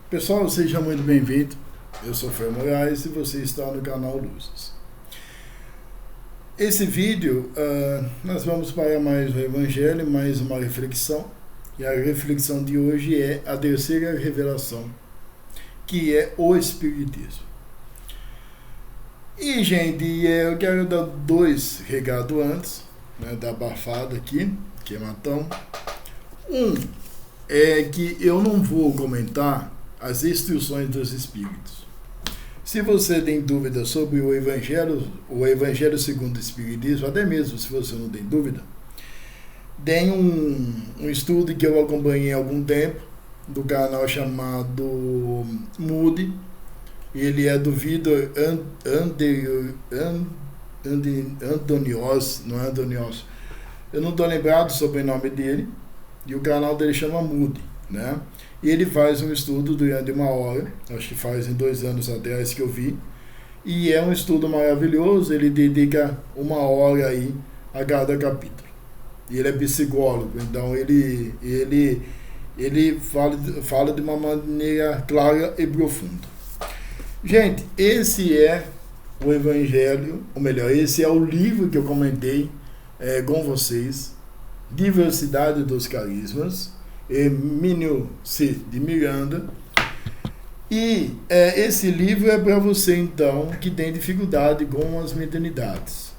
Pessoal, seja muito bem-vindo. Eu sou Fer Moraes e você está no canal Luzes. Esse vídeo, nós vamos para mais um Evangelho, mais uma reflexão. E a reflexão de hoje é a terceira revelação, que é o Espiritismo. E, gente, eu quero dar dois recados antes, da abafada aqui, que é matão. Um é que eu não vou comentar as instruções dos Espíritos. Se você tem dúvida sobre o Evangelho segundo o Espiritismo, até mesmo se você não tem dúvida, tem um estudo que eu acompanhei há algum tempo, do canal chamado Moody. Ele é do Vitor Antonios, não é Antonios. Eu não estou lembrado sobre o sobrenome dele, e o canal dele chama Moody, né? E ele faz um estudo durante uma hora, acho que faz em 2 anos atrás que eu vi, e é um estudo maravilhoso. Ele dedica 1 hora aí a cada capítulo. E ele é psicólogo, então ele fala de uma maneira clara e profunda. Gente, esse é o Evangelho, ou melhor, esse é o livro que eu comentei com vocês, Diversidade dos Carismas, Emílio C. de Miranda. E esse livro é para você, então, que tem dificuldade com as mediunidades.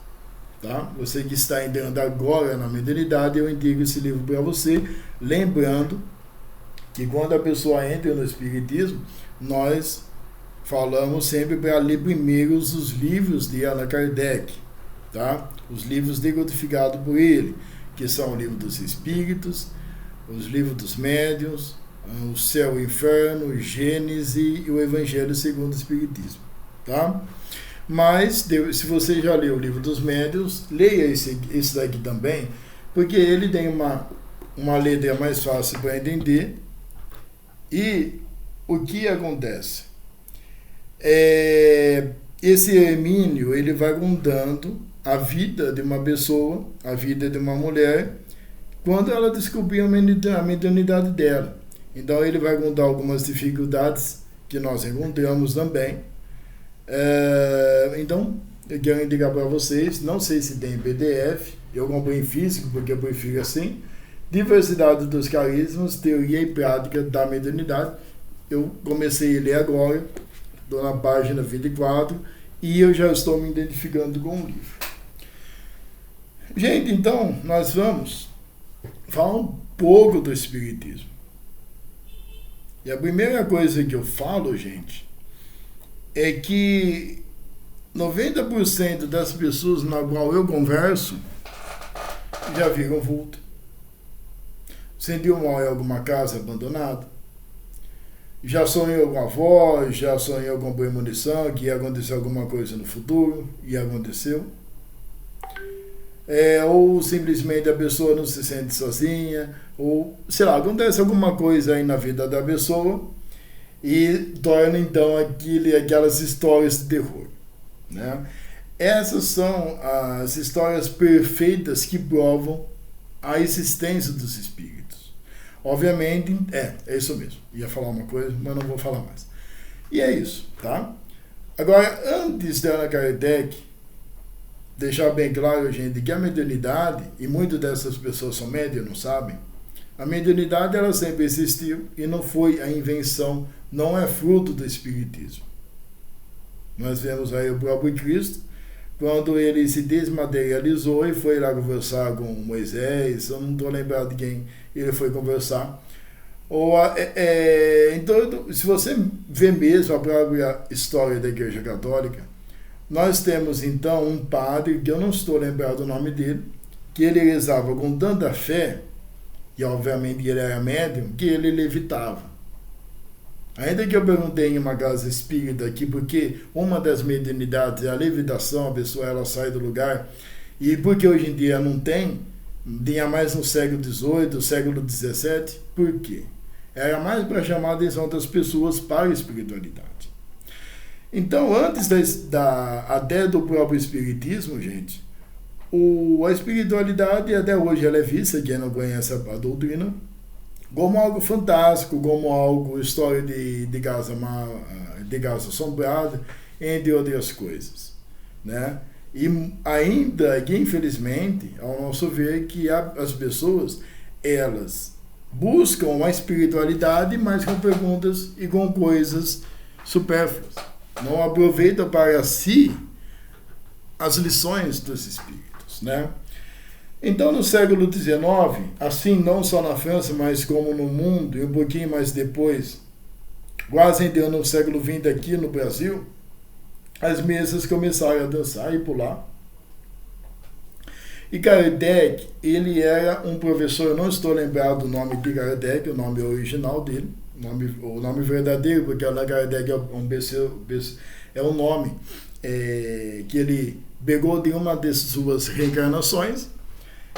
Tá? Você que está entrando agora na mediunidade, eu indico esse livro para você, lembrando que quando a pessoa entra no Espiritismo, nós falamos sempre para ler primeiro os livros de Allan Kardec, tá? Os livros decodificados por ele, que são o Livro dos Espíritos, os livros dos médiuns, o Céu e o Inferno, o Gênese e o Evangelho segundo o Espiritismo, tá? Mas, se você já leu o Livro dos Médiuns, leia esse daqui também, porque ele tem uma letra mais fácil para entender. E o que acontece? Esse Hermínio, ele vai contando a vida de uma pessoa, a vida de uma mulher, quando ela descobriu a mediunidade dela. Então ele vai contar algumas dificuldades que nós encontramos também. Então eu quero indicar para vocês, não sei se tem PDF, eu comprei em físico porque eu prefiro assim, Diversidade dos Carismas, Teoria e Prática da Mediunidade. Eu comecei a ler agora, estou na página 24 e eu já estou me identificando com o livro. Gente, então nós vamos falar um pouco do Espiritismo. E a primeira coisa que eu falo, gente, é que 90% das pessoas na qual eu converso já viram vulto. Sentiu mal em alguma casa abandonada. Já sonhou com a avó, já sonhou com premonição, que ia acontecer alguma coisa no futuro, e aconteceu. Ou simplesmente a pessoa não se sente sozinha, ou, sei lá, acontece alguma coisa aí na vida da pessoa e torna então aquelas histórias de terror, né? Essas são as histórias perfeitas que provam a existência dos espíritos. Obviamente, é isso mesmo. Ia falar uma coisa, mas não vou falar mais. E é isso, tá? Agora, antes de Allan Kardec deixar bem claro, gente, que a mediunidade, e muitas dessas pessoas são médias, não sabem, a mediunidade ela sempre existiu e não foi a invenção, não é fruto do Espiritismo. Nós vemos aí o próprio Cristo, quando ele se desmaterializou e foi lá conversar com Moisés, eu não estou lembrado de quem ele foi conversar. Então, se você vê mesmo a própria história da Igreja Católica, nós temos então um padre, que eu não estou lembrado o nome dele, que ele rezava com tanta fé, e obviamente ele era médium, que ele levitava. Ainda que eu perguntei em uma casa espírita aqui, porque uma das mediunidades é a levitação, a pessoa ela sai do lugar, e porque hoje em dia não tem, tinha mais no século XVIII, século XVII, por quê? Era mais para chamar a atenção das pessoas para a espiritualidade. Então, antes até do próprio Espiritismo, gente, a espiritualidade até hoje ela é vista, quem não conhece a doutrina, como algo fantástico, como algo, história de casa assombrada, entre outras coisas, né? E ainda que, infelizmente, ao nosso ver, que as pessoas, elas buscam a espiritualidade, mas com perguntas e com coisas supérfluas. Não aproveitam para si as lições dos espíritos, né? Então, no século XIX, assim, não só na França, mas como no mundo, e um pouquinho mais depois, quase entrando no século XX aqui no Brasil, as mesas começaram a dançar e pular. E Kardec, ele era um professor, eu não estou lembrado do nome de Kardec, o nome original dele, o nome verdadeiro, porque Allan Kardec é um nome que ele pegou de uma de suas reencarnações,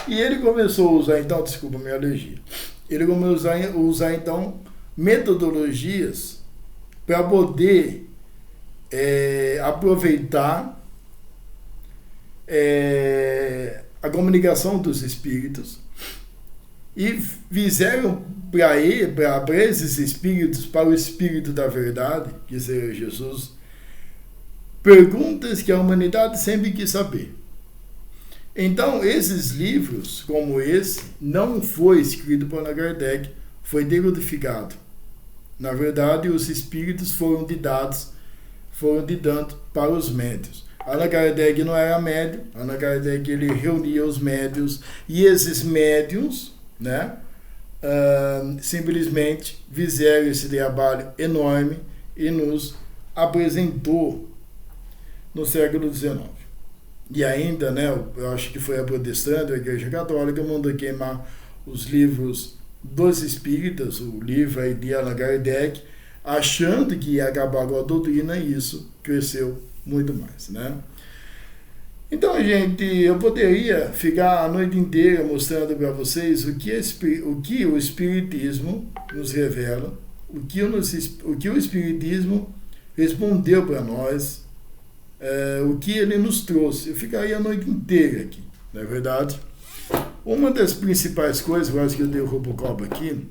e ele começou a usar, então, desculpa minha alergia, ele começou a usar então metodologias para poder aproveitar a comunicação dos espíritos, e fizeram para esses espíritos, para o espírito da verdade, que seja Jesus, perguntas que a humanidade sempre quis saber. Então, esses livros, como esse, não foi escrito por Allan Kardec, foi decodificado. Na verdade, os espíritos foram ditados para os médiuns. Allan Kardec não era médium, Allan Kardec ele reunia os médiuns, e esses médiuns, né, simplesmente fizeram esse trabalho enorme e nos apresentou no século XIX. E ainda, né, eu acho que foi a protestante, a Igreja Católica, mandou queimar os livros dos espíritas, o livro aí de Allan Kardec, achando que ia acabar com a doutrina, e isso cresceu muito mais, né? Então, gente, eu poderia ficar a noite inteira mostrando para vocês o que o Espiritismo nos revela, o que o Espiritismo respondeu para nós, o que ele nos trouxe. Eu ficaria a noite inteira aqui, não é verdade? Uma das principais coisas, eu acho que eu dei o Robocop aqui,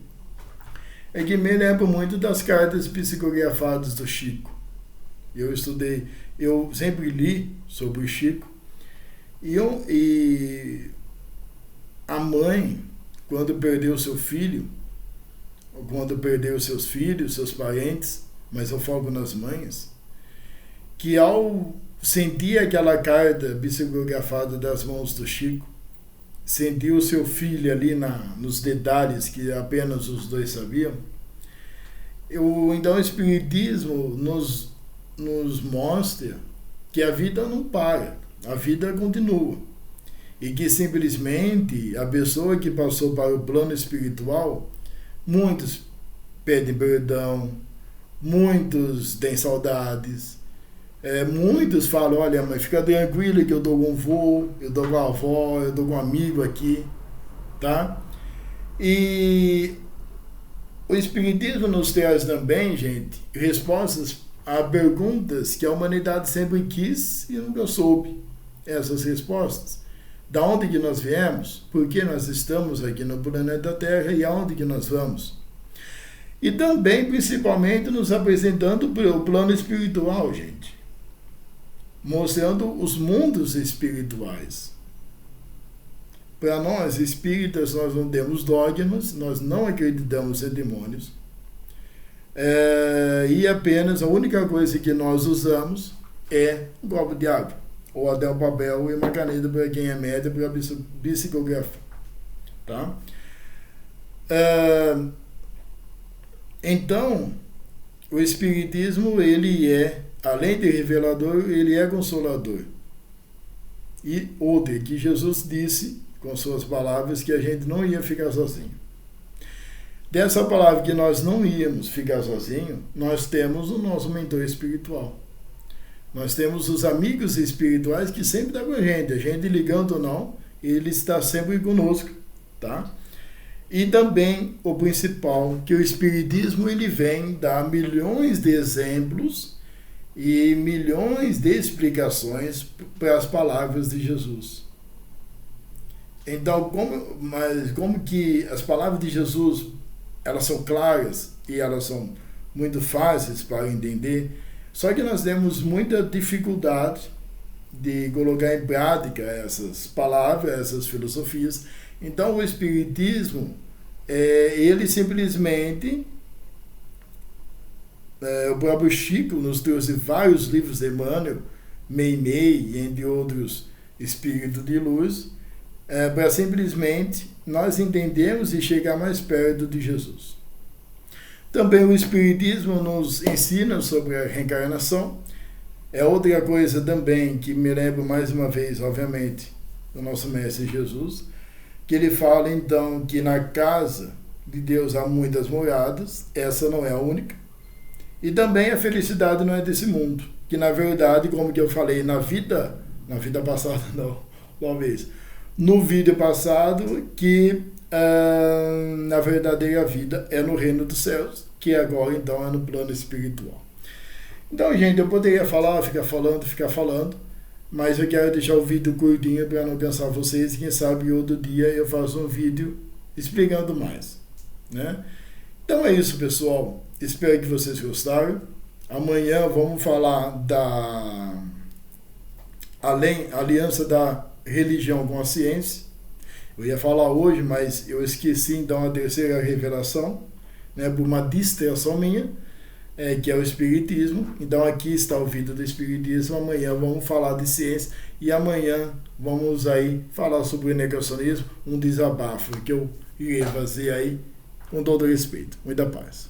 é que me lembro muito das cartas psicografadas do Chico. Eu sempre li sobre o Chico, e a mãe, quando perdeu seu filho, ou quando perdeu seus filhos, seus parentes, mas eu foco nas mães, que ao sentir aquela carta psicografada das mãos do Chico, sentir o seu filho ali nos detalhes que apenas os dois sabiam, então o Espiritismo nos mostra que a vida não para, a vida continua, e que simplesmente a pessoa que passou para o plano espiritual, muitos pedem perdão, muitos têm saudades, muitos falam, olha mãe, fica tranquila que eu dou com o vô, eu dou com a avó, eu dou com um amigo aqui, tá? E o Espiritismo nos traz também, gente, respostas a perguntas que a humanidade sempre quis e nunca soube essas respostas. Da onde que nós viemos? Por que nós estamos aqui no planeta Terra e aonde que nós vamos? E também, principalmente, nos apresentando o plano espiritual, gente. Mostrando os mundos espirituais. Para nós, espíritas, nós não temos dogmas, nós não acreditamos em demônios. E apenas a única coisa que nós usamos é um copo de água, ou até um papel e uma caneta para quem é médio, para psicografia. Tá? Então, o Espiritismo, ele é, além de revelador, ele é consolador. E outra, que Jesus disse, com suas palavras, que a gente não ia ficar sozinho. Dessa palavra que nós não íamos ficar sozinhos, nós temos o nosso mentor espiritual. Nós temos os amigos espirituais que sempre estão com a gente ligando ou não, ele está sempre conosco, tá? E também o principal, que o Espiritismo ele vem dar milhões de exemplos e milhões de explicações para as palavras de Jesus. Então, como que as palavras de Jesus elas são claras e elas são muito fáceis para entender, só que nós temos muita dificuldade de colocar em prática essas palavras, essas filosofias. Então o Espiritismo, ele simplesmente, o próprio Chico nos trouxe vários livros de Emmanuel, Meimei e entre outros espíritos de luz, para simplesmente nós entendermos e chegar mais perto de Jesus. Também o Espiritismo nos ensina sobre a reencarnação. É outra coisa também que me lembro mais uma vez, obviamente, do nosso Mestre Jesus, que ele fala então que na casa de Deus há muitas moradas, essa não é a única, e também a felicidade não é desse mundo, que na verdade, como que eu falei, na vida passada não, talvez, no vídeo passado, que na verdadeira vida é no reino dos céus, que agora então é no plano espiritual. Então, gente, eu poderia falar, ficar falando, mas eu quero deixar o vídeo curtinho para não cansar vocês, e quem sabe outro dia eu faço um vídeo explicando mais, né? Então é isso, pessoal, espero que vocês gostaram. Amanhã vamos falar da aliança da religião com a ciência. Eu ia falar hoje, mas eu esqueci então a terceira revelação, né, por uma distração minha, que é o Espiritismo. Então aqui está o vídeo do Espiritismo. Amanhã vamos falar de ciência e amanhã vamos aí falar sobre o negacionismo, um desabafo que eu irei fazer aí com todo respeito. Muita paz.